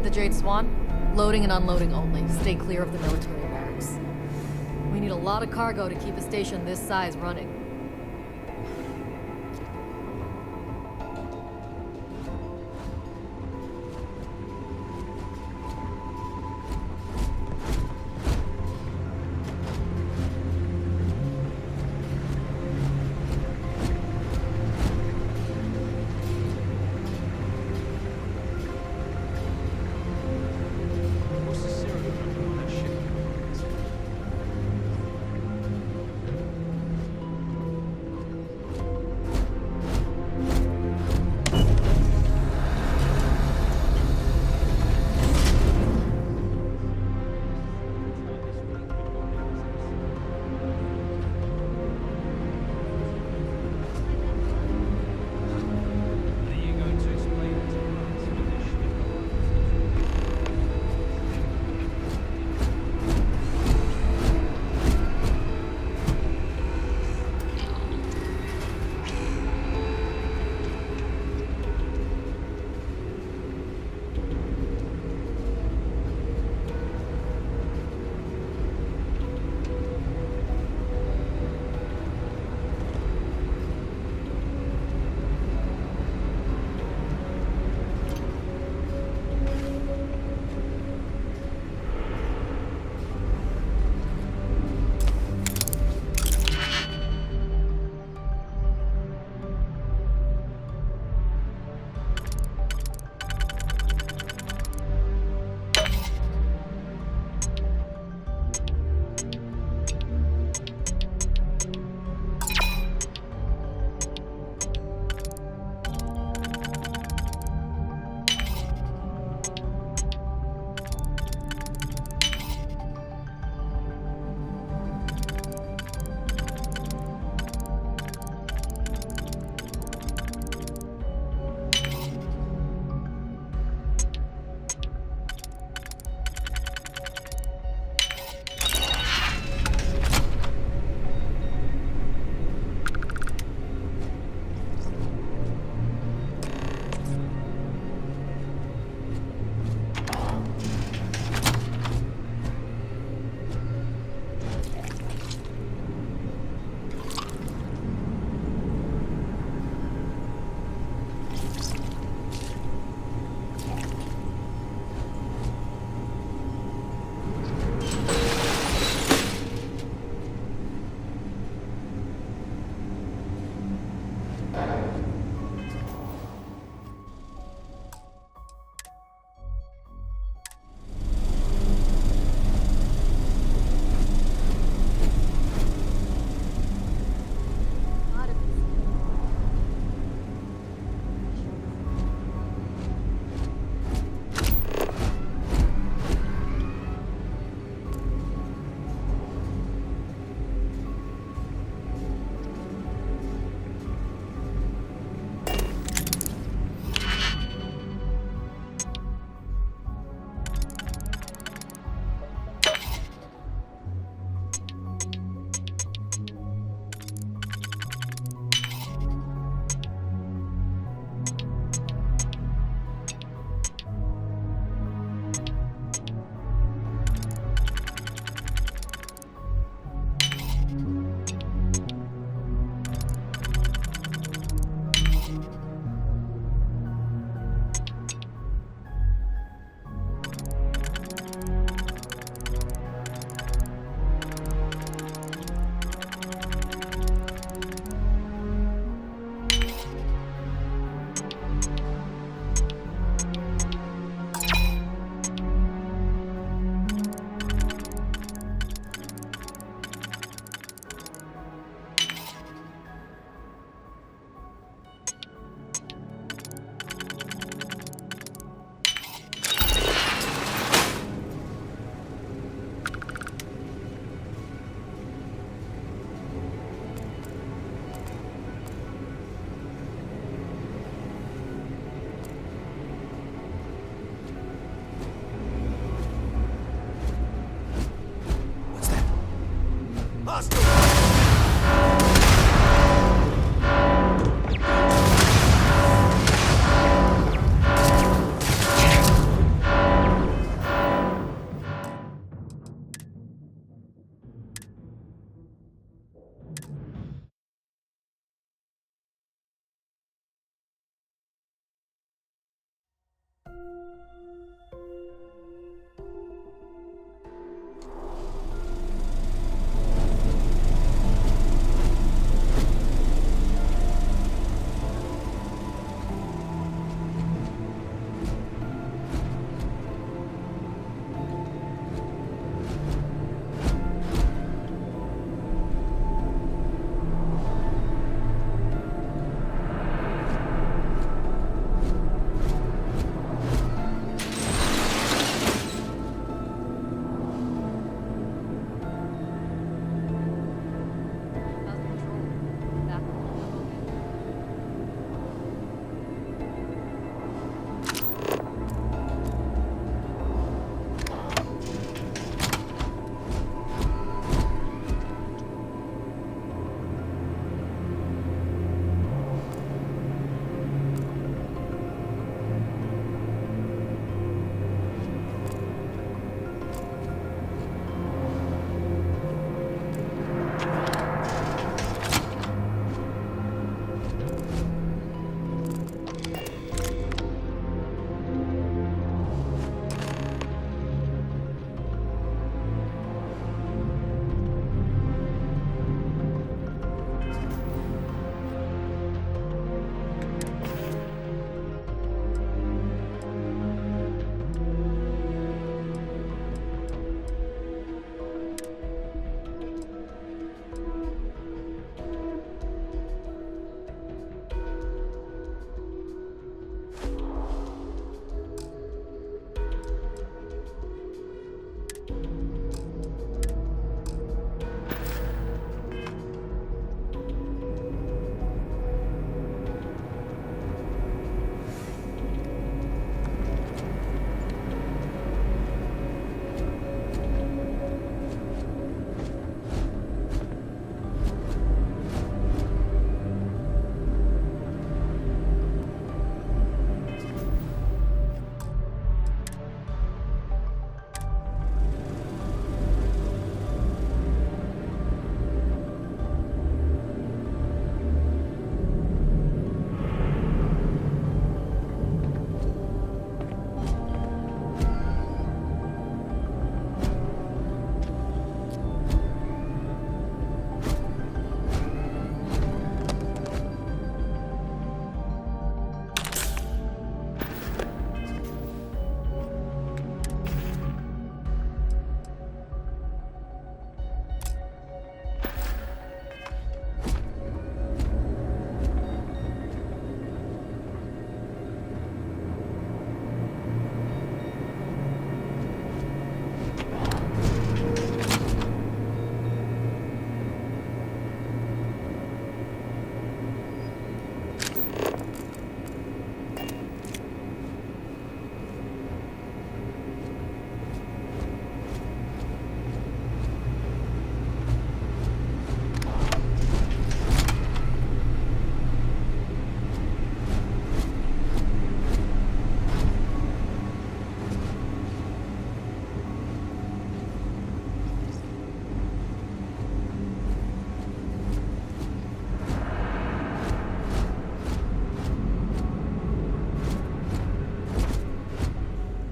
the Jade Swan? Loading and unloading only. Stay clear of the military barracks. We need a lot of cargo to keep a station this size running. What's the serial number on that ship? Are you going to explain it to us with this ship?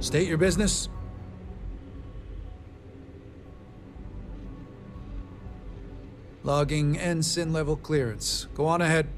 State your business. Logging ensign level clearance. Go on ahead.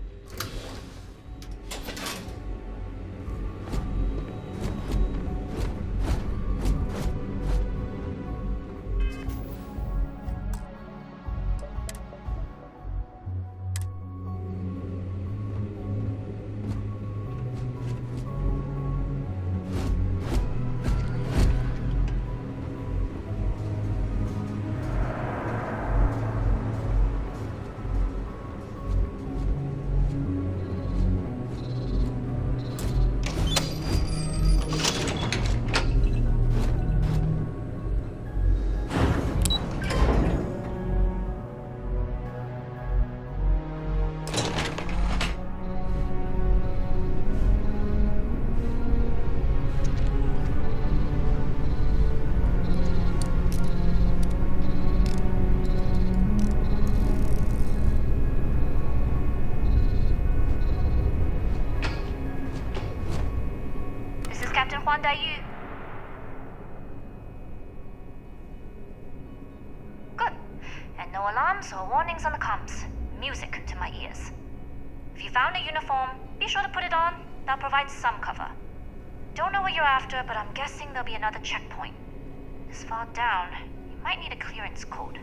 Good. And no alarms or warnings on the comms. Music to my ears. If you found a uniform, be sure to put it on. That'll provide some cover. Don't know what you're after, but I'm guessing there'll be another checkpoint. This far down, you might need a clearance code.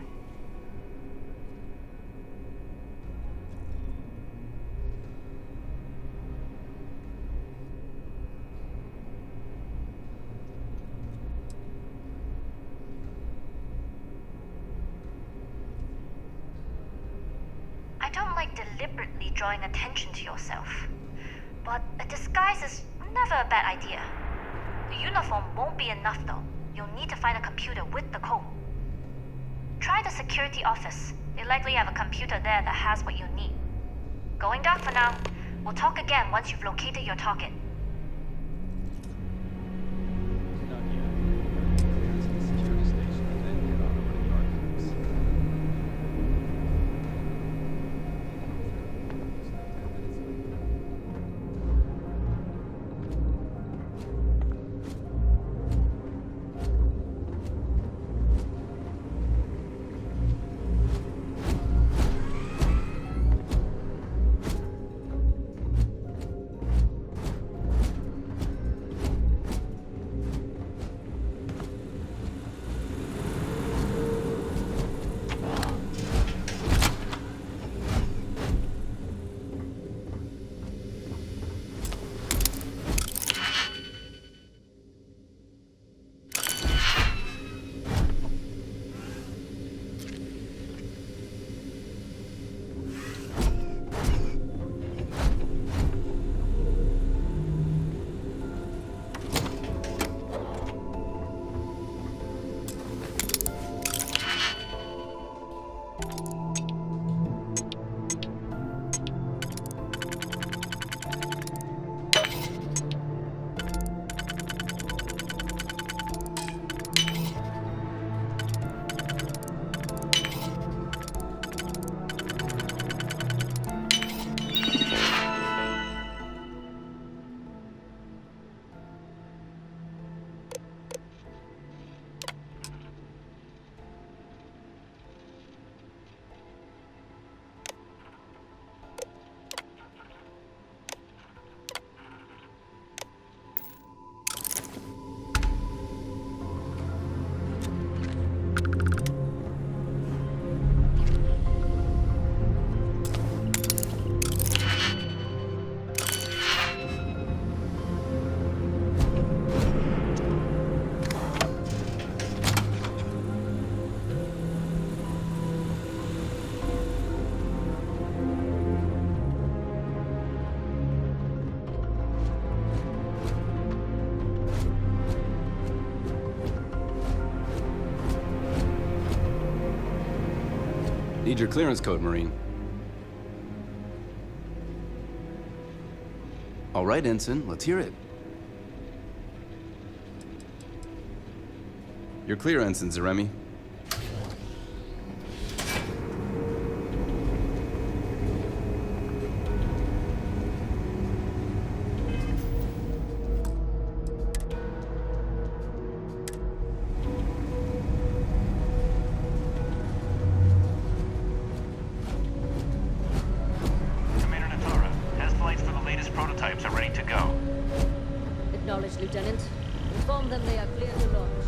I don't like deliberately drawing attention to yourself, but a disguise is never a bad idea. The uniform won't be enough though. You'll need to find a computer with the code. Try the security office. They likely have a computer there that has what you need. Going dark for now. We'll talk again once you've located your target. Not yet. Clearance at the security station, and then head on over to the archives. Need your clearance code, Marine. All right, Ensign, let's hear it. You're clear, Ensign Zaremi. Acknowledged, Lieutenant. Inform them they are clear to launch.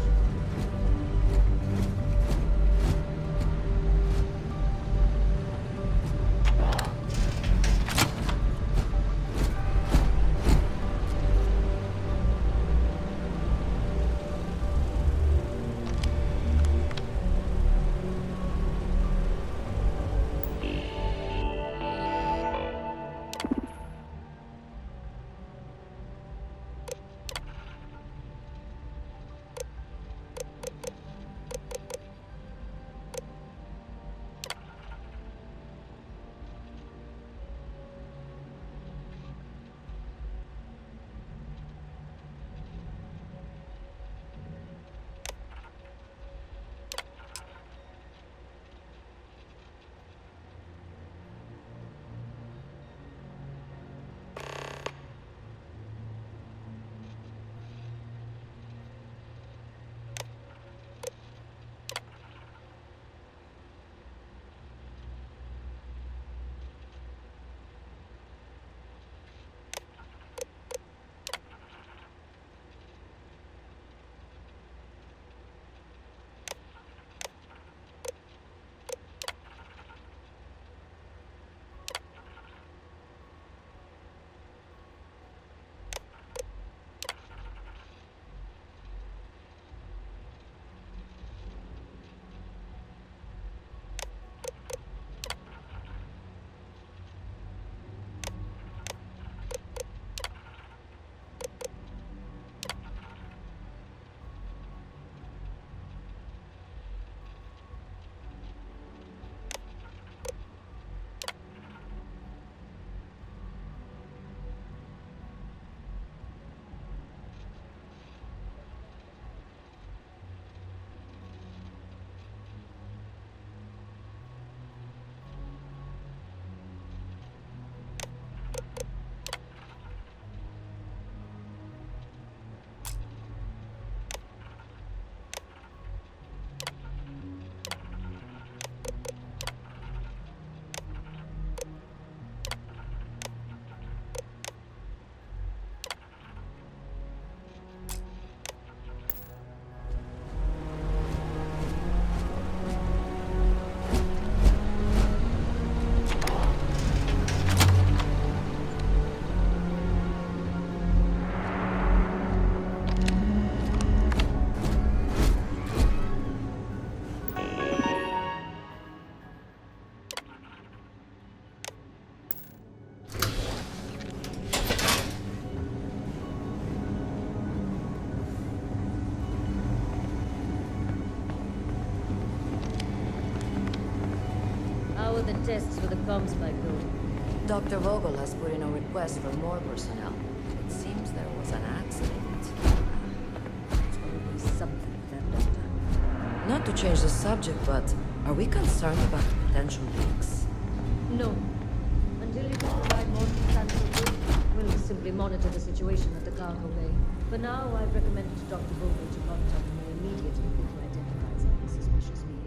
The tests for the comms spike go. Dr. Vogel has put in a request for more personnel. It seems there was an accident. It's always something with that, Doctor. Not to change the subject, but are we concerned about potential leaks? No. Until you can provide more substantial proof, we'll simply monitor the situation at the cargo bay. For now, I've recommended to Dr. Vogel to contact me immediately if he identifies any suspicious vehicle.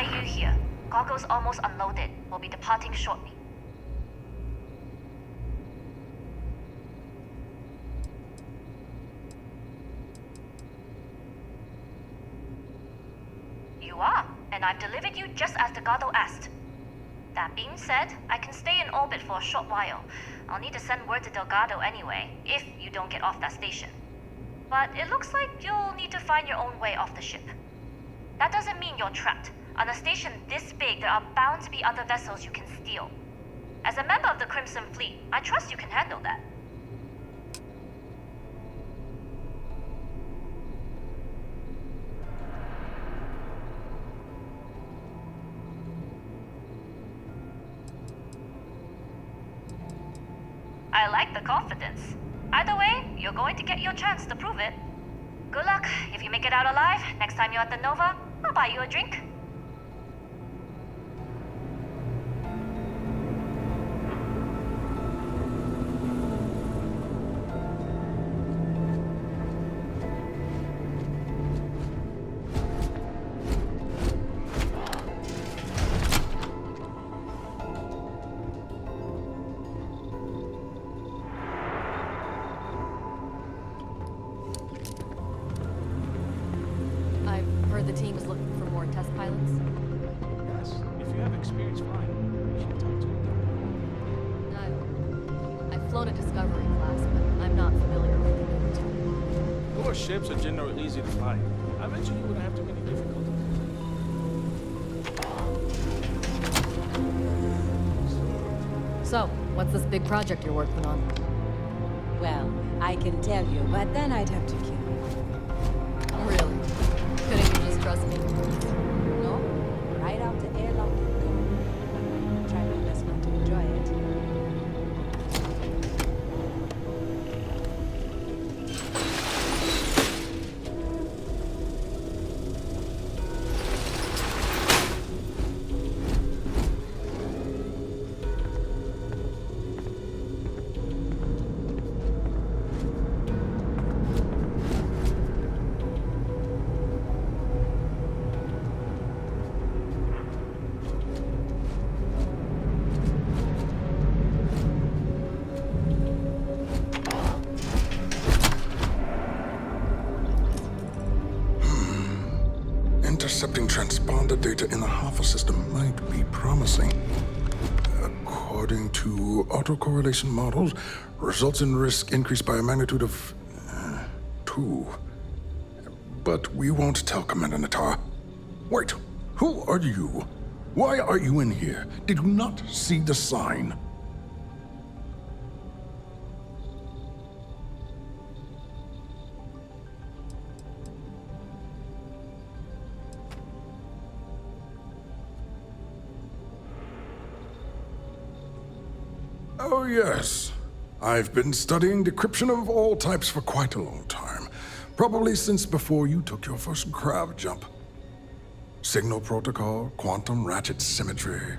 Yu here. Goggles almost unloaded. We'll be departing shortly. You are, and I've delivered you just as Delgado asked. That being said, I can stay in orbit for a short while. I'll need to send word to Delgado anyway, if you don't get off that station. But it looks like you'll need to find your own way off the ship. That doesn't mean you're trapped. On a station this big, there are bound to be other vessels you can steal. As a member of the Crimson Fleet, I trust you can handle that. I like the confidence. Either way, you're going to get your chance to prove it. Good luck. If you make it out alive, next time you're at the Nova, I'll buy you a drink. I've heard the team is looking for more test pilots. Yes, if you have experience flying, you should talk to them. I've flown a Discovery class, but I'm not familiar with the military. Your ships are generally easy to fly. I bet you wouldn't have too many difficulties. So, what's this big project you're working on? Well, I can tell you, but then I'd have to kill you. Really? Couldn't you just trust me? No? Right out the airlock you go. Try my best not to enjoy it. Intercepting transponder data in the Alpha system might be promising. According to autocorrelation models, results in risk increased by a magnitude of 2. But we won't tell Commander Natar. Wait, who are you? Why are you in here? Did you not see the sign? Oh, yes. I've been studying decryption of all types for quite a long time. Probably since before you took your first grav jump. Signal protocol, quantum ratchet symmetry,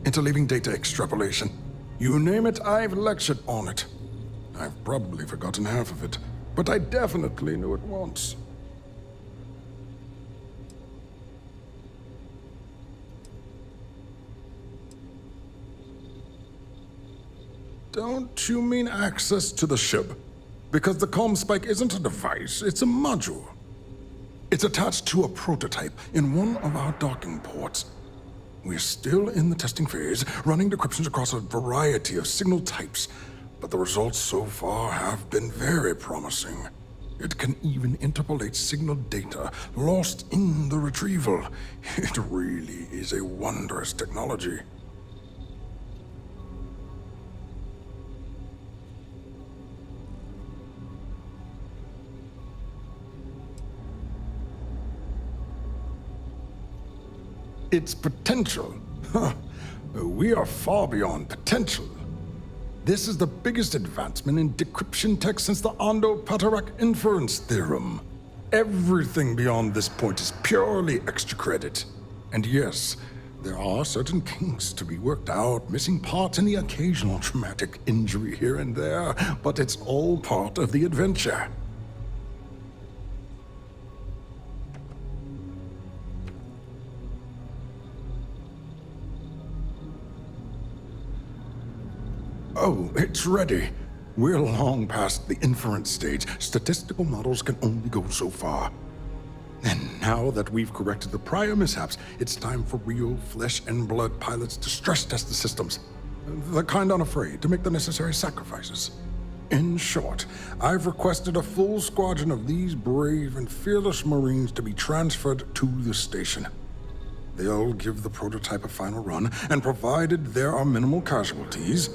interleaving data extrapolation. You name it, I've lectured on it. I've probably forgotten half of it, but I definitely knew it once. Don't you mean access to the ship? Because the comm spike isn't a device, it's a module. It's attached to a prototype in one of our docking ports. We're still in the testing phase, running decryptions across a variety of signal types, but the results so far have been very promising. It can even interpolate signal data lost in the retrieval. It really is a wondrous technology. Its potential. Huh. We are far beyond potential. This is the biggest advancement in decryption tech since the Ondo-Patarak inference theorem. Everything beyond this point is purely extra credit. And yes, there are certain kinks to be worked out, missing parts and the occasional traumatic injury here and there, but it's all part of the adventure. Oh, it's ready. We're long past the inference stage. Statistical models can only go so far. And now that we've corrected the prior mishaps, it's time for real flesh and blood pilots to stress test the systems. The kind unafraid to make the necessary sacrifices. In short, I've requested a full squadron of these brave and fearless Marines to be transferred to the station. They'll give the prototype a final run, and provided there are minimal casualties,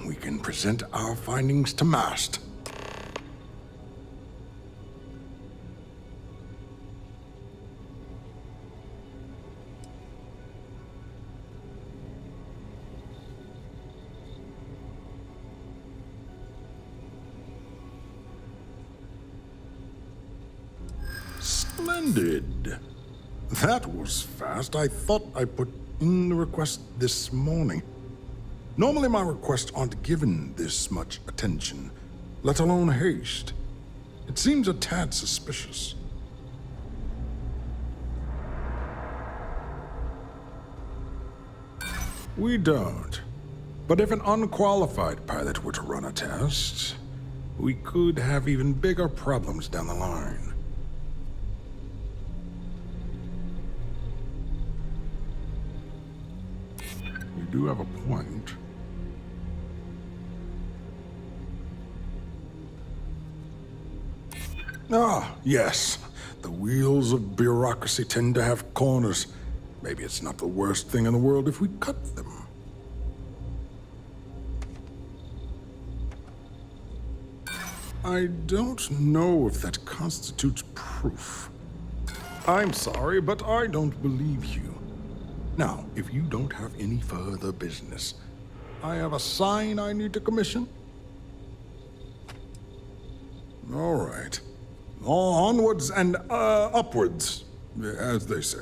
we can present our findings to MAST. Splendid. That was fast. I thought I put in the request this morning. Normally my requests aren't given this much attention, let alone haste. It seems a tad suspicious. We don't. But if an unqualified pilot were to run a test, we could have even bigger problems down the line. You do have a point. Ah, yes. The wheels of bureaucracy tend to have corners. Maybe it's not the worst thing in the world if we cut them. I don't know if that constitutes proof. I'm sorry, but I don't believe you. Now, if you don't have any further business, I have a sign I need to commission. All right. Onwards and upwards, as they say.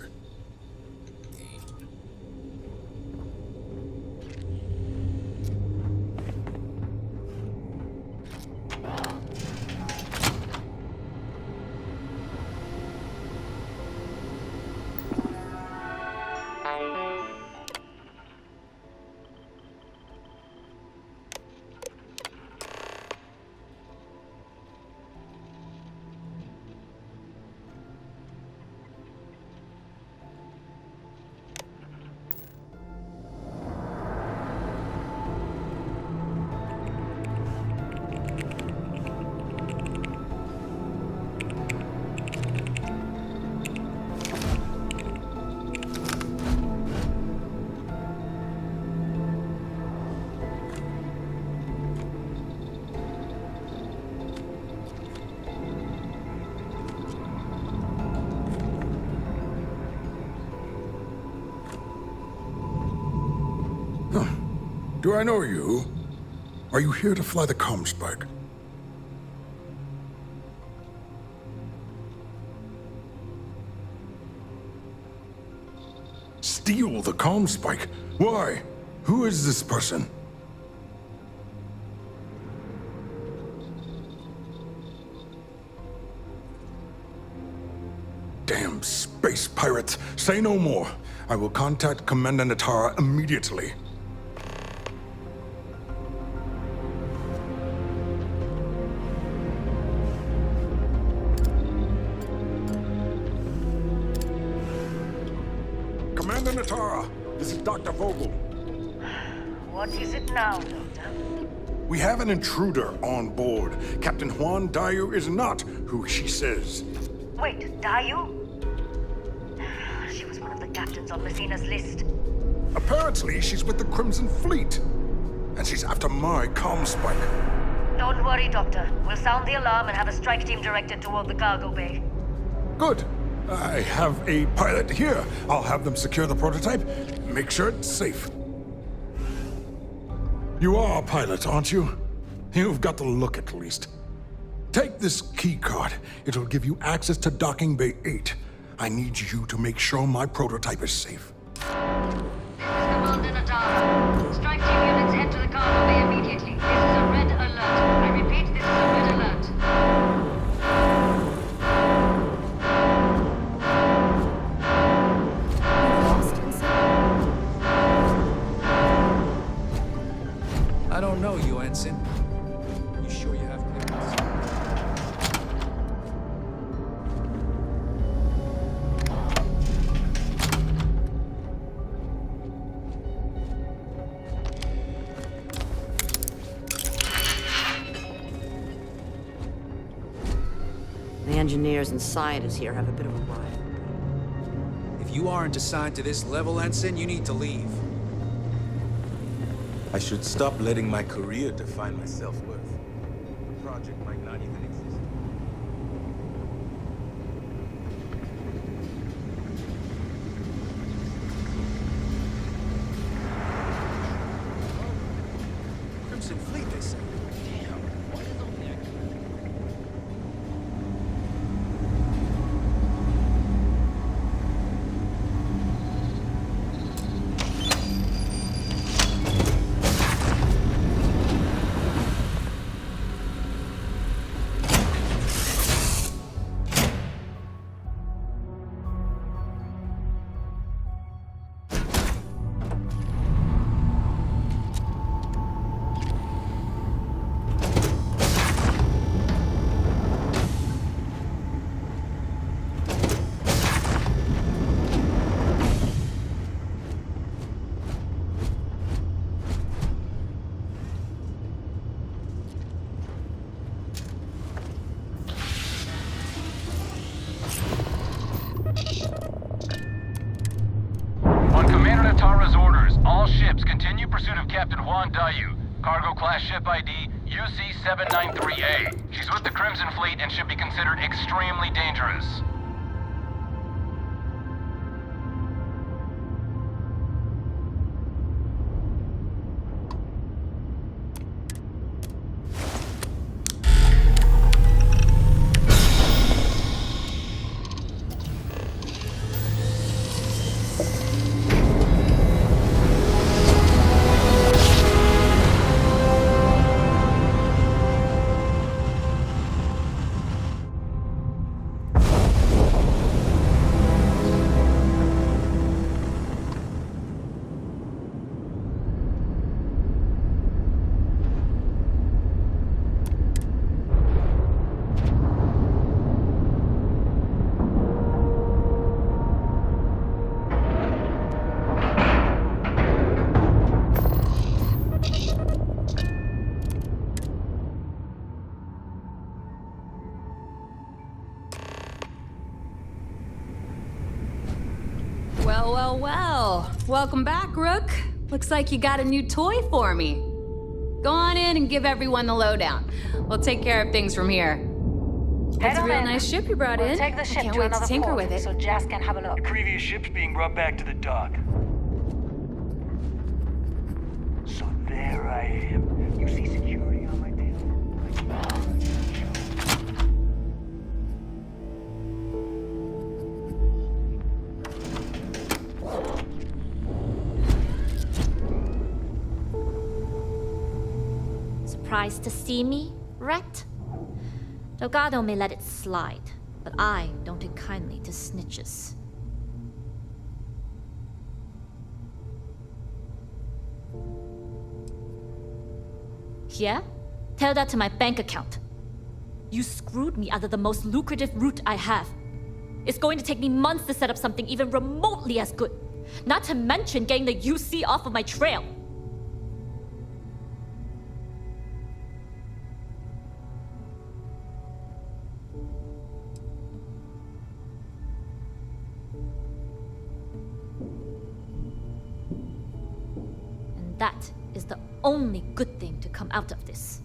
Do I know you? Are you here to fly the comm spike? Steal the comm spike? Why? Who is this person? Damn space pirates! Say no more. I will contact Commander Natara immediately. Commander Natara, this is Dr. Vogel. What is it now, Doctor? We have an intruder on board. Captain Juan Dayu is not who she says. Wait, Dayu? She was one of the captains on Messina's list. Apparently, she's with the Crimson Fleet. And she's after my comm spike. Don't worry, Doctor. We'll sound the alarm and have a strike team directed toward the cargo bay. Good. I have a pilot here. I'll have them secure the prototype. Make sure it's safe. You are a pilot, aren't you? You've got the look at least. Take this key card. It'll give you access to Docking Bay 8. I need you to make sure my prototype is safe. This is Commander Natara. Strike team units head to the cargo bay immediately. This is a red alert. I repeat, this is a red alert. I don't know you, Ensign. You sure you have clearance? The engineers and scientists here have a bit of a riot. If you aren't assigned to this level, Ensign, you need to leave. I should stop letting my career define my self-worth. The project might not even exist. Crimson Fleet, they say. Damn, what is on there? Captain Juan Dayu. Cargo class ship ID UC-793A. She's with the Crimson Fleet and should be considered extremely dangerous. Well. Welcome back, Rook. Looks like you got a new toy for me. Go on in and give everyone the lowdown. We'll take care of things from here. That's a real nice ship you brought in. Take the ship I can't to wait another to tinker port with it. so Jazz can have a look. The previous ship's being brought back to the dock. So there I am. You see security on my tail? Surprised to see me, Ret? Delgado may let it slide, but I don't take kindly to snitches. Yeah? Tell that to my bank account. You screwed me out of the most lucrative route I have. It's going to take me months to set up something even remotely as good. Not to mention getting the UC off of my trail. And that is the only good thing to come out of this.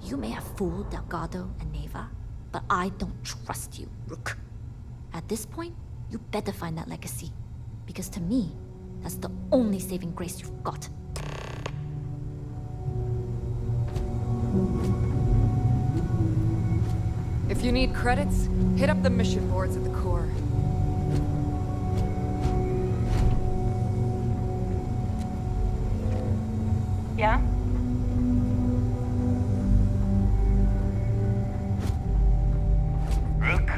You may have fooled Delgado and Neva, but I don't trust you, Rook. At this point, you better find that legacy. Because to me, that's the only saving grace you've got. If you need credits, hit up the mission boards at the core. Yeah? Rook?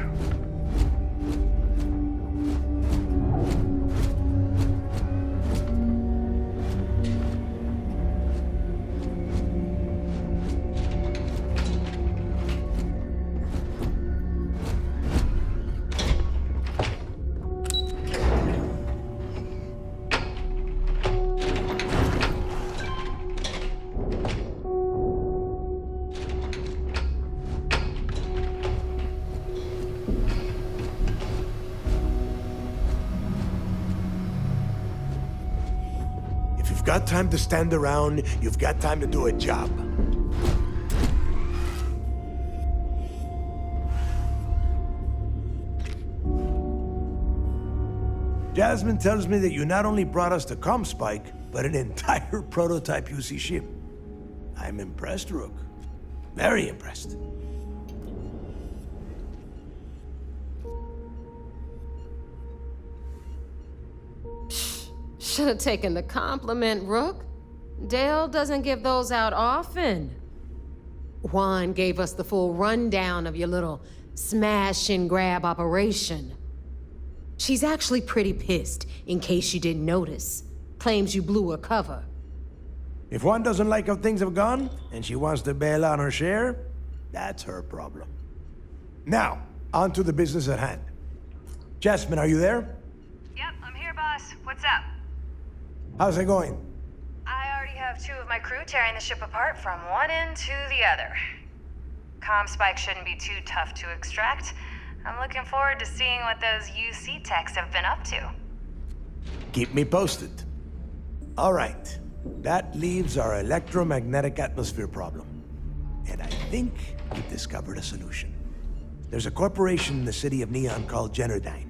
If you've got time to stand around, you've got time to do a job. Jasmine tells me that you not only brought us the Comspike, but an entire prototype UC ship. I'm impressed, Rook. Very impressed. Should have taken the compliment, Rook. Dale doesn't give those out often. Juan gave us the full rundown of your little smash and grab operation. She's actually pretty pissed, in case you didn't notice. Claims you blew her cover. If one doesn't like how things have gone, and she wants to bail on her share, that's her problem. Now, on to the business at hand. Jasmine, are you there? Yep, I'm here, boss. What's up? How's it going? I already have 2 of my crew tearing the ship apart from one end to the other. Comspike shouldn't be too tough to extract. I'm looking forward to seeing what those UC techs have been up to. Keep me posted. All right, That leaves our electromagnetic atmosphere problem. And I think we've discovered a solution. There's a corporation in the city of Neon called Generdyne.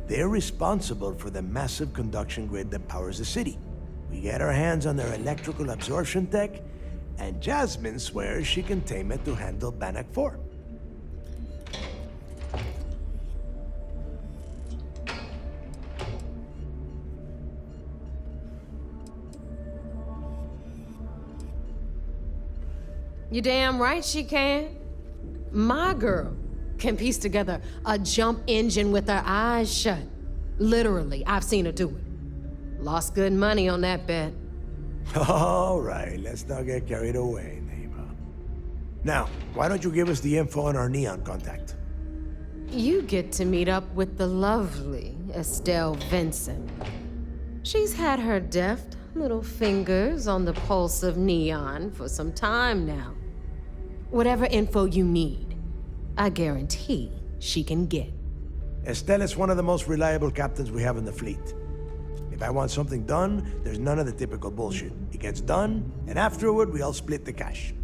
They're responsible for the massive conduction grid that powers the city. We get our hands on their electrical absorption tech, and Jasmine swears she can tame it to handle Bannock 4. You damn right she can. My girl can piece together a jump engine with her eyes shut. Literally, I've seen her do it. Lost good money on that bet. All right, let's not get carried away, neighbor. Now, why don't you give us the info on our Neon contact? You get to meet up with the lovely Estelle Vincent. She's had her deft little fingers on the pulse of Neon for some time now. Whatever info you need, I guarantee she can get. Estelle is one of the most reliable captains we have in the fleet. If I want something done, there's none of the typical bullshit. It gets done, and afterward, we all split the cash.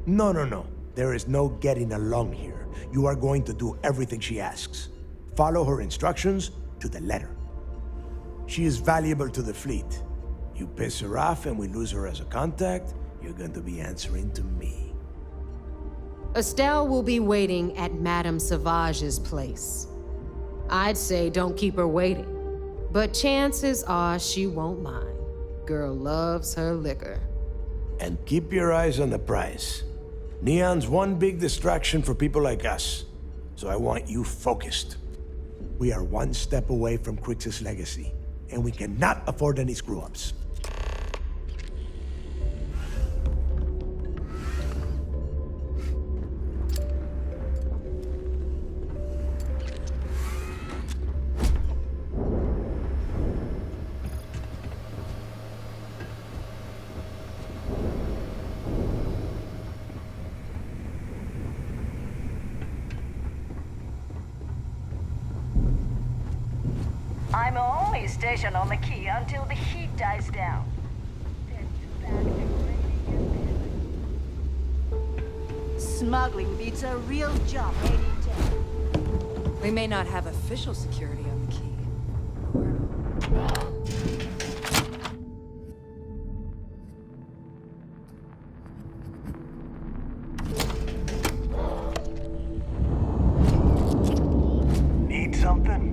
No. There is no getting along here. You are going to do everything she asks. Follow her instructions to the letter. She is valuable to the fleet. You piss her off and we lose her as a contact, you're going to be answering to me. Estelle will be waiting at Madame Sauvage's place. I'd say don't keep her waiting, but chances are she won't mind. Girl loves her liquor. And keep your eyes on the prize. Neon's one big distraction for people like us, so I want you focused. We are one step away from Crix's legacy, and we cannot afford any screw-ups. I'm only stationed on the key until the heat dies down. Smuggling beats a real job any day. We may not have official security on the key. Need something?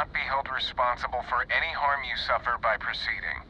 not be held responsible for any harm you suffer by proceeding.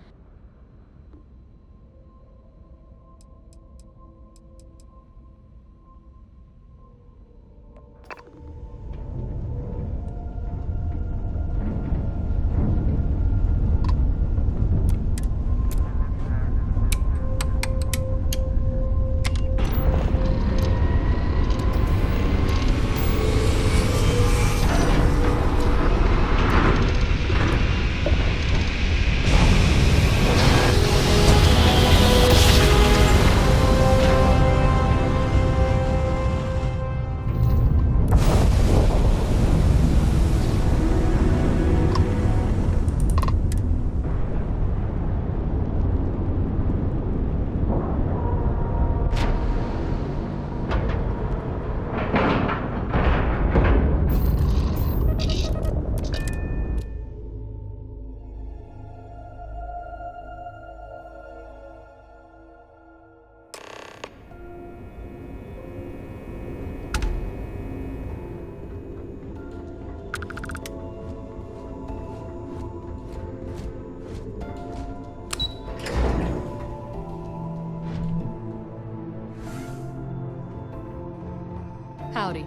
Howdy.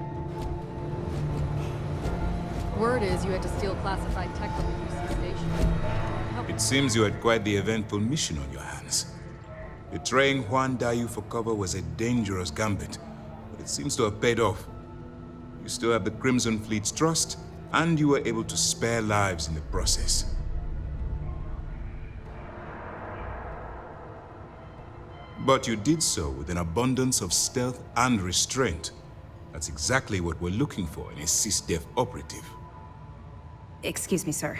Word is you had to steal classified tech from the UC station. It seems you had quite the eventful mission on your hands. Betraying Juan Dayu for cover was a dangerous gambit, but it seems to have paid off. You still have the Crimson Fleet's trust, and you were able to spare lives in the process. But you did so with an abundance of stealth and restraint. That's exactly what we're looking for in a SysDef operative. Excuse me, sir.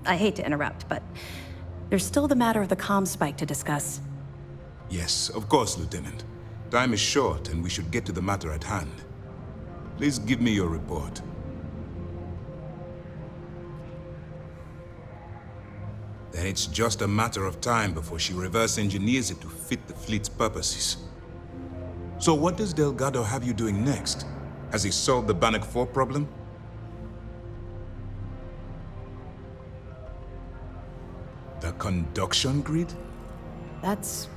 I hate to interrupt, but there's still the matter of the comm spike to discuss. Yes, of course, Lieutenant. Time is short, and we should get to the matter at hand. Please give me your report. Then it's just a matter of time before she reverse engineers it to fit the fleet's purposes. So what does Delgado have you doing next? Has he solved the Bannock 4 problem? The conduction grid? That's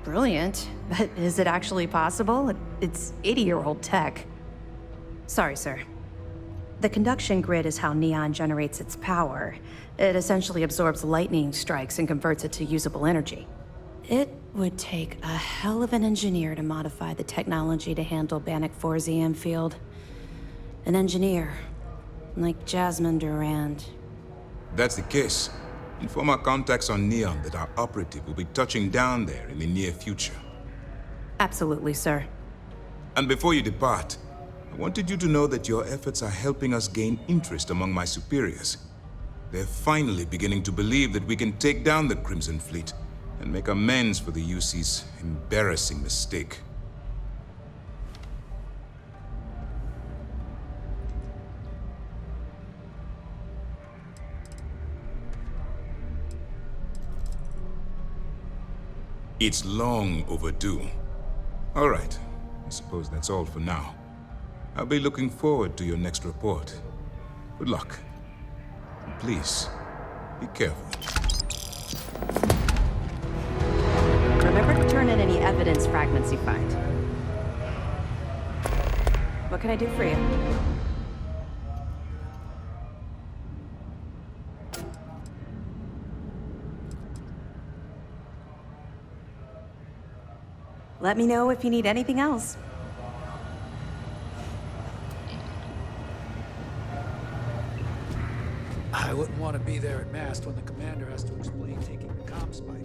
brilliant, but is it actually possible? It's 80-year-old tech. Sorry, sir. The conduction grid is how Neon generates its power. It essentially absorbs lightning strikes and converts it to usable energy. It would take a hell of an engineer to modify the technology to handle Bannock 4's EM field. An engineer, like Jasmine Durand. That's the case. Inform our contacts on Neon that our operative will be touching down there in the near future. Absolutely, sir. And before you depart, I wanted you to know that your efforts are helping us gain interest among my superiors. They're finally beginning to believe that we can take down the Crimson Fleet and make amends for the UC's embarrassing mistake. It's long overdue. All right, I suppose that's all for now. I'll be looking forward to your next report. Good luck. And please, be careful. Remember to turn in any evidence fragments you find. What can I do for you? Let me know if you need anything else. I wouldn't want to be there at mast when the commander has to explain taking the comm spike.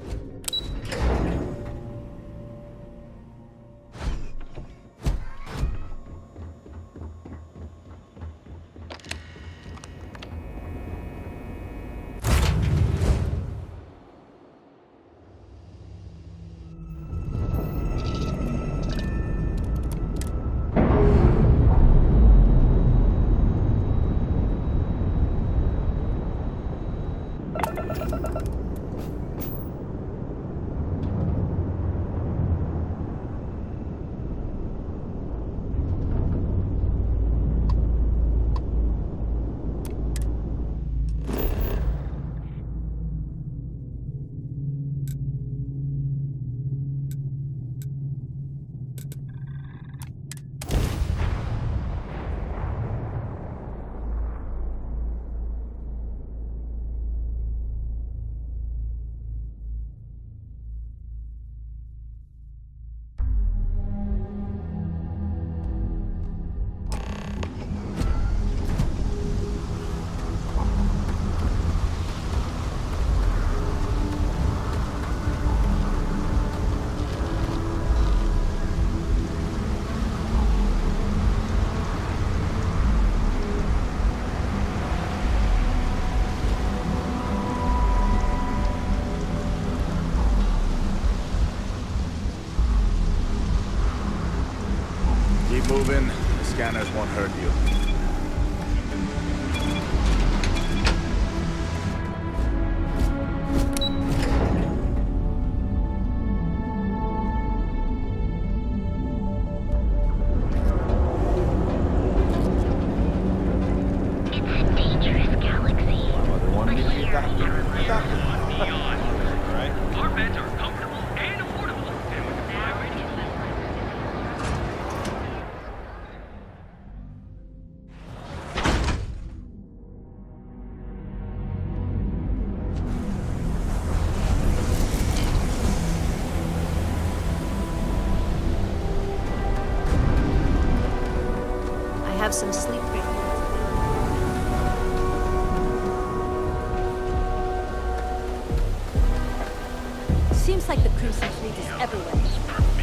Move in. The scanners won't hurt you. Have some sleep break. Seems like the Crimson Fleet is everywhere.